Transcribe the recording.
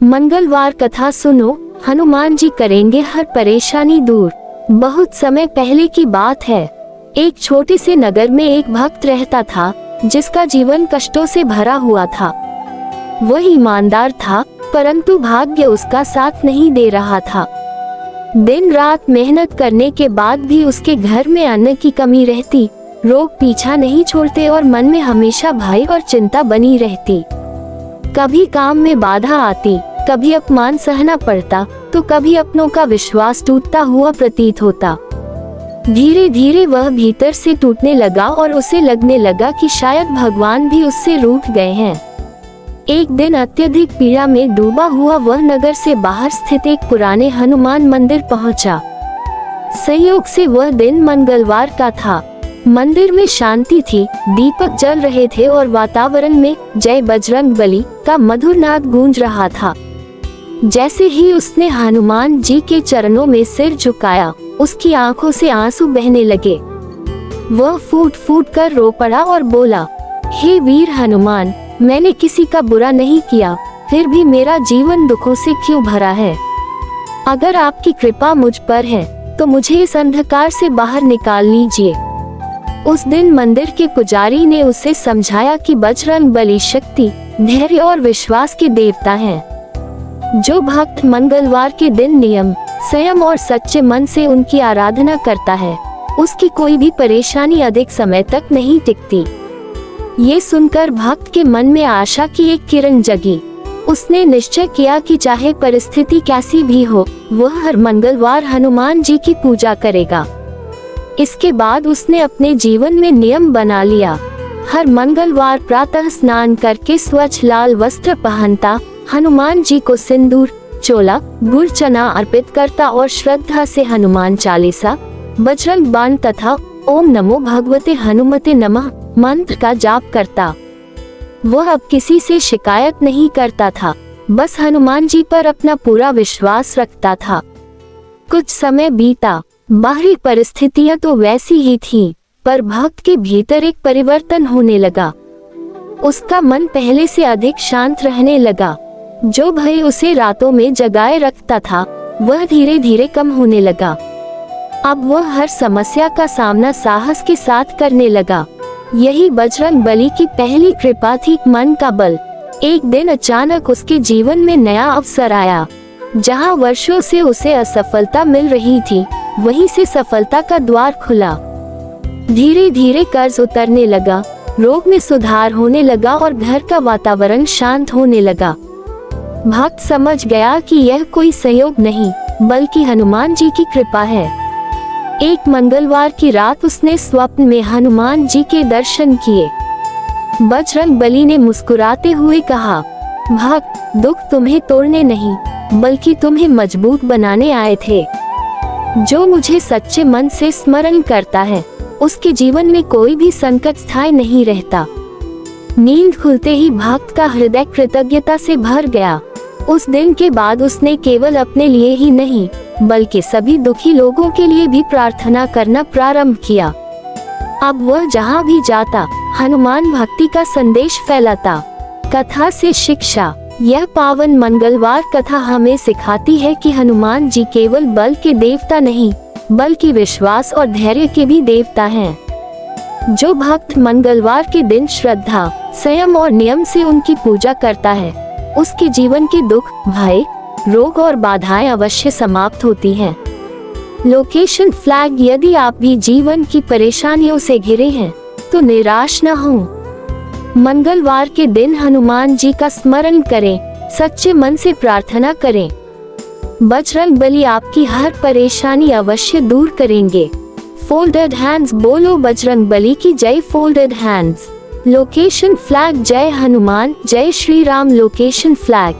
मंगलवार कथा सुनो, हनुमान जी करेंगे हर परेशानी दूर। बहुत समय पहले की बात है। एक छोटे से नगर में एक भक्त रहता था जिसका जीवन कष्टों से भरा हुआ था। वह ईमानदार था, परंतु भाग्य उसका साथ नहीं दे रहा था। दिन रात मेहनत करने के बाद भी उसके घर में अन्न की कमी रहती, रोग पीछा नहीं छोड़ते और मन में हमेशा भय और चिंता बनी रहती। कभी काम में बाधा आती, कभी अपमान सहना पड़ता, तो कभी अपनों का विश्वास टूटता हुआ प्रतीत होता। धीरे धीरे वह भीतर से टूटने लगा और उसे लगने लगा कि शायद भगवान भी उससे रूठ गए हैं। एक दिन अत्यधिक पीड़ा में डूबा हुआ वह नगर से बाहर स्थित एक पुराने हनुमान मंदिर पहुंचा। संयोग से वह दिन मंगलवार का था। मंदिर में शांति थी, दीपक जल रहे थे और वातावरण में जय बजरंगबली का मधुर नाद गूंज रहा था। जैसे ही उसने हनुमान जी के चरणों में सिर झुकाया, उसकी आंखों से आंसू बहने लगे। वह फूट फूट कर रो पड़ा और बोला, हे वीर हनुमान, मैंने किसी का बुरा नहीं किया, फिर भी मेरा जीवन दुखों से क्यों भरा है। अगर आपकी कृपा मुझ पर है तो मुझे इस अंधकार से बाहर निकाल लीजिए। उस दिन मंदिर के पुजारी ने उसे समझाया कि बजरंगबली शक्ति, धैर्य और विश्वास के देवता हैं। जो भक्त मंगलवार के दिन नियम, संयम और सच्चे मन से उनकी आराधना करता है, उसकी कोई भी परेशानी अधिक समय तक नहीं टिकती। ये सुनकर भक्त के मन में आशा की एक किरण जगी। उसने निश्चय किया कि चाहे परिस्थिति कैसी भी हो, वह हर मंगलवार हनुमान जी की पूजा करेगा। इसके बाद उसने अपने जीवन में नियम बना लिया। हर मंगलवार प्रातः स्नान करके स्वच्छ लाल वस्त्र पहनता, हनुमान जी को सिंदूर, चोला, गुड़ चना अर्पित करता और श्रद्धा से हनुमान चालीसा, बजरंग बाण तथा ओम नमो भगवते हनुमते नमः मंत्र का जाप करता। वह अब किसी से शिकायत नहीं करता था, बस हनुमान जी पर अपना पूरा विश्वास रखता था। कुछ समय बीता, बाहरी परिस्थितियां तो वैसी ही थीं, पर भक्त के भीतर एक परिवर्तन होने लगा। उसका मन पहले से अधिक शांत रहने लगा। जो भय उसे रातों में जगाए रखता था, वह धीरे धीरे कम होने लगा। अब वह हर समस्या का सामना साहस के साथ करने लगा। यही बजरंगबली की पहली कृपा थी, मन का बल। एक दिन अचानक उसके जीवन में नया अवसर आया। जहां वर्षों से उसे असफलता मिल रही थी, वहीं से सफलता का द्वार खुला। धीरे धीरे कर्ज उतरने लगा, रोग में सुधार होने लगा और घर का वातावरण शांत होने लगा। भक्त समझ गया कि यह कोई संयोग नहीं, बल्कि हनुमान जी की कृपा है। एक मंगलवार की रात उसने स्वप्न में हनुमान जी के दर्शन किए। बजरंगबली ने मुस्कुराते हुए कहा, भक्त, दुख तुम्हें तोड़ने नहीं, बल्कि तुम्हें मजबूत बनाने आए थे। जो मुझे सच्चे मन से स्मरण करता है, उसके जीवन में कोई भी संकट स्थायी नहीं रहता। नींद खुलते ही भक्त का हृदय कृतज्ञता से भर गया। उस दिन के बाद उसने केवल अपने लिए ही नहीं, बल्कि सभी दुखी लोगों के लिए भी प्रार्थना करना प्रारंभ किया। अब वह जहाँ भी जाता, हनुमान भक्ति का संदेश फैलाता। कथा से शिक्षा। यह पावन मंगलवार कथा हमें सिखाती है कि हनुमान जी केवल बल के देवता नहीं, बल्कि विश्वास और धैर्य के भी देवता हैं। जो भक्त मंगलवार के दिन श्रद्धा, संयम और नियम से उनकी पूजा करता है, उसके जीवन के दुख, भय, रोग और बाधाएं अवश्य समाप्त होती हैं। Location flag. यदि आप भी जीवन की परेशानियों से घिरे हैं, तो निराश न हो। मंगलवार के दिन हनुमान जी का स्मरण करें, सच्चे मन से प्रार्थना करें। बजरंगबली आपकी हर परेशानी अवश्य दूर करेंगे। Folded hands. बोलो बजरंगबली की जय। Folded hands. Location flag. जय हनुमान, जय श्री राम। Location flag.